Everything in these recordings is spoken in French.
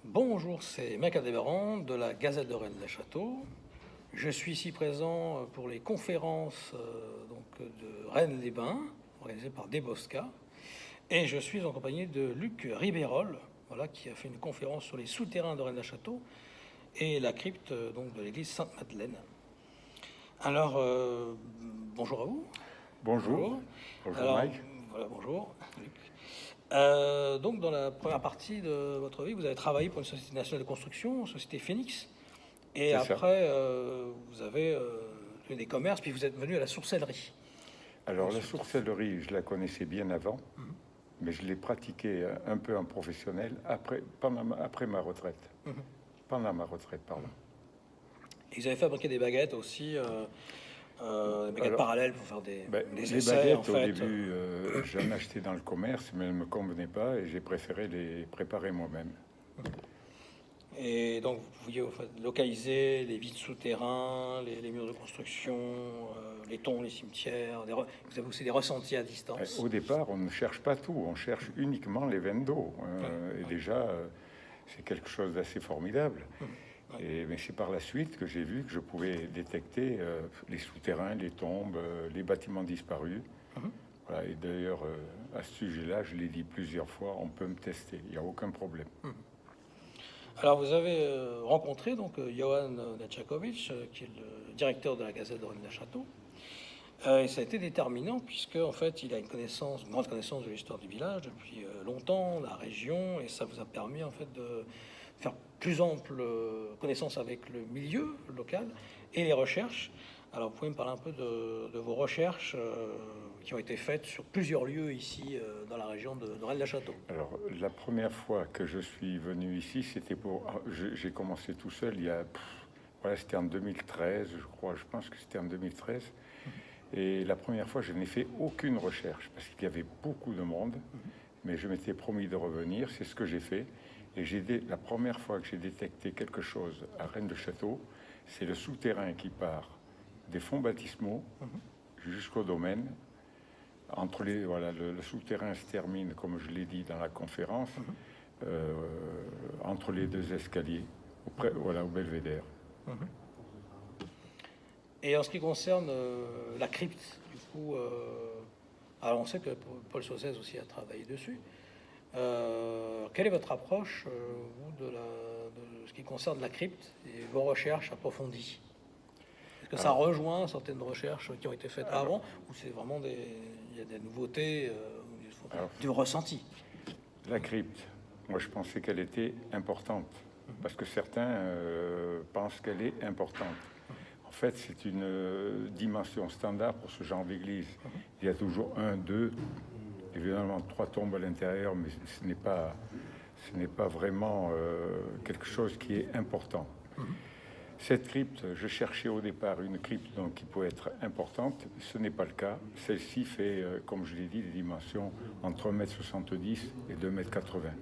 Bonjour, c'est Mac Adéberan de la Gazette de Rennes-le-Château. Je suis ici présent pour les conférences de Rennes-les-Bains, organisées par Debosca. Et je suis en compagnie de Luc Ribérol, voilà, qui a fait une conférence sur les souterrains de Rennes-le-Château et la crypte de l'église Sainte-Madeleine. Alors, bonjour à vous. Bonjour. Bonjour Alors, Mike. voilà, bonjour, Luc. Donc, dans la première partie de votre vie, vous avez travaillé pour une société nationale de construction, Société Phoenix. Et C'est après, vous avez fait des commerces, puis vous êtes venu à la sourcellerie. Alors la sourcellerie, je la connaissais bien avant, mais je l'ai pratiquée un peu en professionnel après ma retraite. Pendant ma retraite, pardon. Et vous avez fabriqué des baguettes aussi, des baguettes Alors, parallèles pour faire des les essais, baguettes, en au fait. début, j'en achetais dans le commerce, mais elles ne me convenaient pas et j'ai préféré les préparer moi-même. Et donc, vous pouviez en fait, localiser les vides souterrains, les murs de construction, les tombes, les cimetières. Vous avez aussi des ressentis à distance. Au départ, on ne cherche pas tout, on cherche uniquement les veines d'eau. Et déjà, c'est quelque chose d'assez formidable. Mais c'est par la suite que j'ai vu que je pouvais détecter les souterrains, les tombes, les bâtiments disparus. Voilà, et d'ailleurs, à ce sujet-là, je l'ai dit plusieurs fois, on peut me tester, il n'y a aucun problème. Alors, vous avez rencontré donc Johan Nechakovic, qui est le directeur de la Gazette de Rennes-le-Château. Et ça a été déterminant puisque en fait il a une grande connaissance de l'histoire du village depuis longtemps, la région, et ça vous a permis en fait de faire plus ample connaissance avec le milieu local et les recherches. Alors vous pouvez me parler un peu de vos recherches qui ont été faites sur plusieurs lieux ici dans la région de Rennes-le-Château. Alors, la première fois que je suis venu ici, c'était j'ai commencé tout seul voilà, c'était en 2013, je crois, je pense que c'était en 2013. Et la première fois, je n'ai fait aucune recherche parce qu'il y avait beaucoup de monde, mais je m'étais promis de revenir. C'est ce que j'ai fait. Et la première fois que j'ai détecté quelque chose à Rennes-le-Château, c'est le souterrain qui part des fonds baptismaux jusqu'au domaine. Voilà, le souterrain se termine, comme je l'ai dit dans la conférence, entre les deux escaliers, au belvédère. Et en ce qui concerne la crypte, du coup, alors on sait que Paul Sauzès aussi a travaillé dessus. Quelle est votre approche, vous, de ce qui concerne la crypte et vos recherches approfondies? Est-ce que ça rejoint certaines recherches qui ont été faites avant, ou c'est vraiment il y a des nouveautés, du ressenti? La crypte, moi je pensais qu'elle était importante, parce que certains pensent qu'elle est importante. En fait, c'est une dimension standard pour ce genre d'église. Il y a toujours 1, 2, évidemment 3 tombes à l'intérieur, mais ce n'est pas vraiment quelque chose qui est important. Cette crypte, je cherchais au départ une crypte donc, qui pouvait être importante. Ce n'est pas le cas. Celle-ci fait, comme je l'ai dit, des dimensions entre 1,70 m et 2,80 m.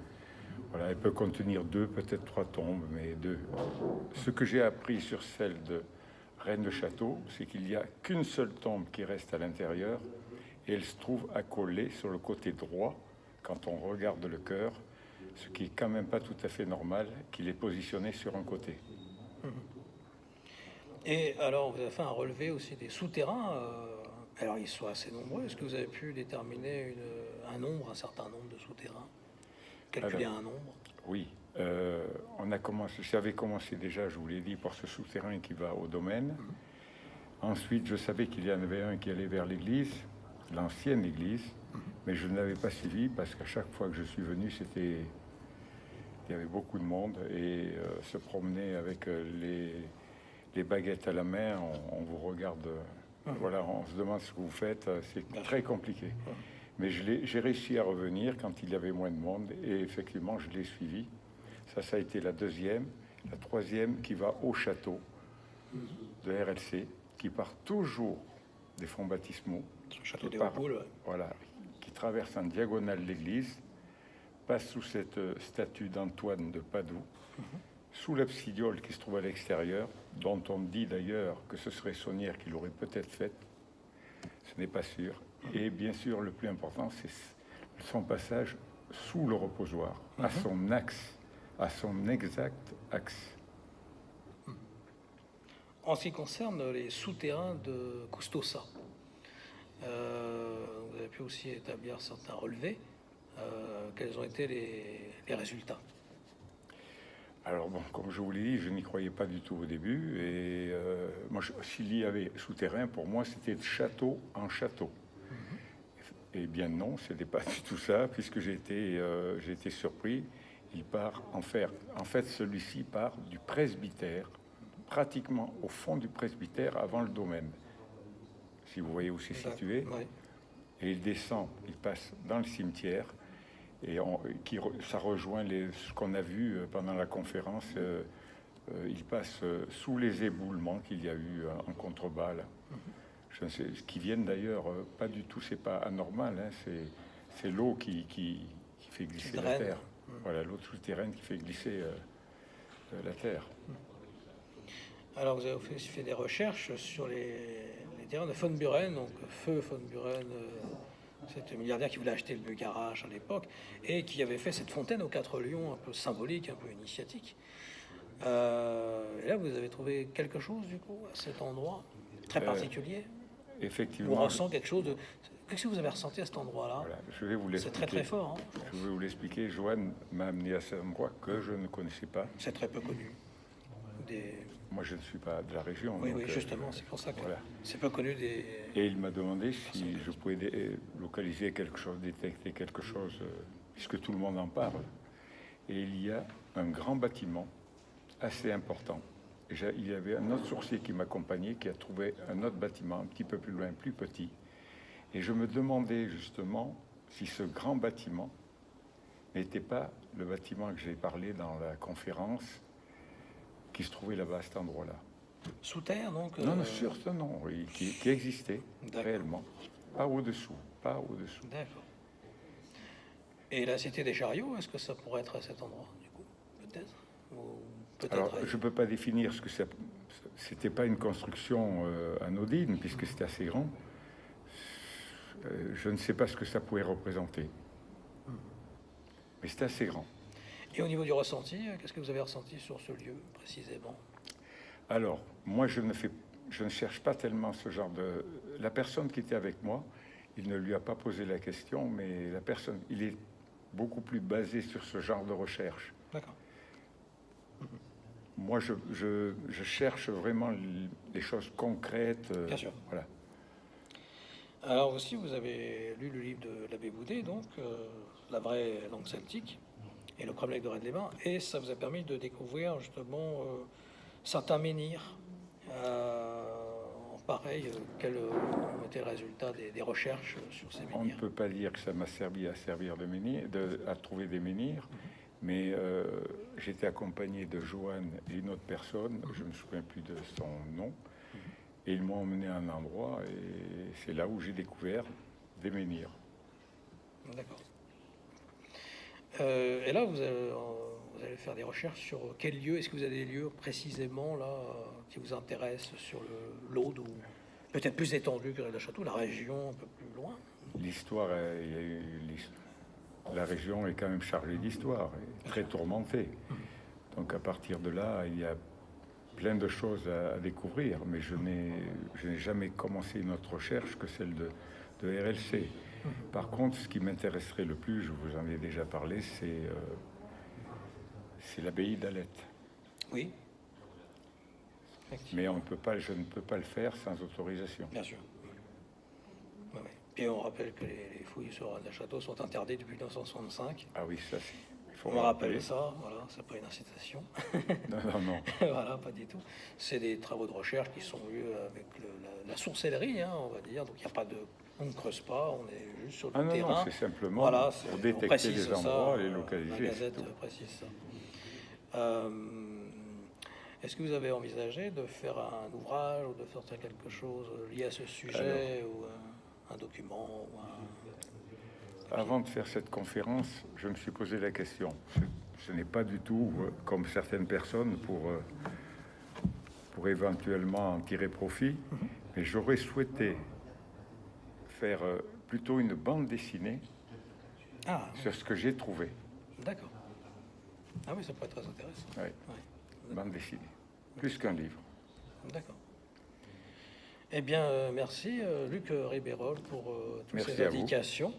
Voilà, elle peut contenir 2, peut-être 3 tombes, mais 2. Ce que j'ai appris sur celle de Rennes-le-Château, c'est qu'il n'y a qu'une seule tombe qui reste à l'intérieur et elle se trouve accolée sur le côté droit quand on regarde le chœur, ce qui est quand même pas tout à fait normal qu'il est positionné sur un côté. Et alors, vous avez fait un relevé aussi des souterrains. Alors, ils sont assez nombreux. Est-ce que vous avez pu déterminer un certain nombre de souterrains? Calculer un nombre? Oui. J'avais commencé déjà, je vous l'ai dit, par ce souterrain qui va au domaine. Ensuite, je savais qu'il y en avait un qui allait vers l'église, l'ancienne église, mais je ne l'avais pas suivi parce qu'à chaque fois que je suis venu, il y avait beaucoup de monde et se promener avec les baguettes à la main, on vous regarde, voilà, on se demande ce que vous faites, c'est très compliqué. Mais j'ai réussi à revenir quand il y avait moins de monde et effectivement, je l'ai suivi. Ça a été la deuxième. La troisième qui va au château de RLC, qui part toujours des fonds baptismaux. Château des Hauts-Poules, ouais. Voilà, qui traverse en diagonale l'église, passe sous cette statue d'Antoine de Padoue, sous l'absidiole qui se trouve à l'extérieur, dont on dit d'ailleurs que ce serait Saunière qui l'aurait peut-être faite. Ce n'est pas sûr. Et bien sûr, le plus important, c'est son passage sous le reposoir, à son axe à son exact axe. En ce qui concerne les souterrains de Custosa, vous avez pu aussi établir certains relevés. Quels ont été les résultats? Alors bon, comme je vous l'ai dit, je n'y croyais pas du tout au début. Et moi, s'il y avait souterrain, pour moi, c'était de château en château. Eh bien non, ce n'était pas du tout ça, puisque j'ai été surpris. Il part en faire. En fait, celui-ci part du presbytère, pratiquement au fond du presbytère, avant le domaine. Si vous voyez où c'est situé. Oui. Et il descend, il passe dans le cimetière. Et ça rejoint ce qu'on a vu pendant la conférence. Il passe sous les éboulements qu'il y a eu en contrebas. Là. Je ne sais, ce qui viennent d'ailleurs pas du tout, c'est pas anormal. Hein, c'est l'eau qui fait glisser la terre. Voilà, l'eau souterraine qui fait glisser la terre. Alors vous avez aussi fait des recherches sur les terrains de von Buren, donc Feu von Buren. Cet milliardaire qui voulait acheter le garage à l'époque et qui avait fait cette fontaine aux 4 lions un peu symbolique, un peu initiatique. Et là, vous avez trouvé quelque chose, du coup, à cet endroit très particulier. Effectivement. On ressent quelque chose de... Qu'est-ce que vous avez ressenti à cet endroit-là? Voilà, je vais vous l'expliquer. C'est très très fort. Hein, je vais vous l'expliquer. Joanne m'a amené à cet endroit que je ne connaissais pas. C'est très peu connu. Moi, je ne suis pas de la région. Oui, donc, oui, justement, c'est pour ça que voilà. c'est peu connu des... Et il m'a demandé si je pouvais localiser quelque chose, détecter quelque chose, puisque tout le monde en parle. Et il y a un grand bâtiment assez important. Et il y avait un autre sourcier qui m'accompagnait, qui a trouvé un autre bâtiment un petit peu plus loin, plus petit. Et je me demandais justement si ce grand bâtiment n'était pas le bâtiment que j'ai parlé dans la conférence, qui se trouvait là-bas à cet endroit-là. Sous terre, donc Non, surtout non, oui, qui existait réellement. Pas au-dessous, pas au-dessous. D'accord. Et la cité des chariots, est-ce que ça pourrait être à cet endroit, du coup? Peut-être. Alors, je ne peux pas définir ce que ça... C'était pas une construction anodine, puisque c'était assez grand. Je ne sais pas ce que ça pouvait représenter. Mais c'était assez grand. Et au niveau du ressenti, qu'est-ce que vous avez ressenti sur ce lieu, précisément? Alors, moi, je ne cherche pas tellement ce genre de... La personne qui était avec moi, il ne lui a pas posé la question, mais la personne, il est beaucoup plus basé sur ce genre de recherche. D'accord. Moi, je cherche vraiment les choses concrètes. Bien sûr. Voilà. Alors aussi, vous avez lu le livre de l'abbé Boudet, donc La vraie langue celtique et le problème de Rennes-les-Bains, et ça vous a permis de découvrir justement certains menhirs. Pareil, quel était le résultat des recherches sur ces menhirs? On ne peut pas dire que ça m'a servi à servir de menhir, à trouver des menhirs, mais j'étais accompagné de Joanne et une autre personne, je ne me souviens plus de son nom, et ils m'ont emmené à un endroit, et c'est là où j'ai découvert des menhirs. D'accord. Et là, vous allez faire des recherches sur quel lieu? Est-ce que vous avez des lieux précisément là qui vous intéressent sur l'Aude ou peut-être plus étendu que le château, la région un peu plus loin? L'histoire, la région est quand même chargée d'histoire, et très tourmentée. Donc à partir de là, il y a plein de choses à découvrir, mais je n'ai jamais commencé une autre recherche que celle de RLC. Par contre, ce qui m'intéresserait le plus, je vous en ai déjà parlé, c'est l'abbaye d'Alette. Oui. Mais je ne peux pas le faire sans autorisation. Bien sûr. Oui, oui. Et on rappelle que les fouilles sur le château sont interdites depuis 1965. Ah oui, ça c'est... On me rappelle ça, voilà, c'est pas une incitation. Non. Voilà, pas du tout. C'est des travaux de recherche qui sont eus avec la sourcellerie, hein, on va dire. Donc il n'y a pas de... On ne creuse pas, on est juste sur le terrain. Non, c'est simplement voilà, pour détecter les endroits, les La localiser. Gazette précise ça. Est-ce que vous avez envisagé de faire un ouvrage ou de faire quelque chose lié à ce sujet, ou un document ou Avant de faire cette conférence, je me suis posé la question. Ce n'est pas du tout comme certaines personnes pour éventuellement en tirer profit, mais j'aurais souhaité faire plutôt une bande dessinée sur ce que j'ai trouvé. D'accord. Ah oui, ça pourrait être très intéressant. Oui, Ouais. bande dessinée. Plus qu'un livre. D'accord. Eh bien, merci Luc Ribérol pour toutes Merci ces à vous. indications.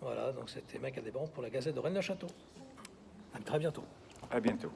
Voilà, donc c'était Macadéban pour la Gazette de Rennes-le-Château. À très bientôt. À bientôt.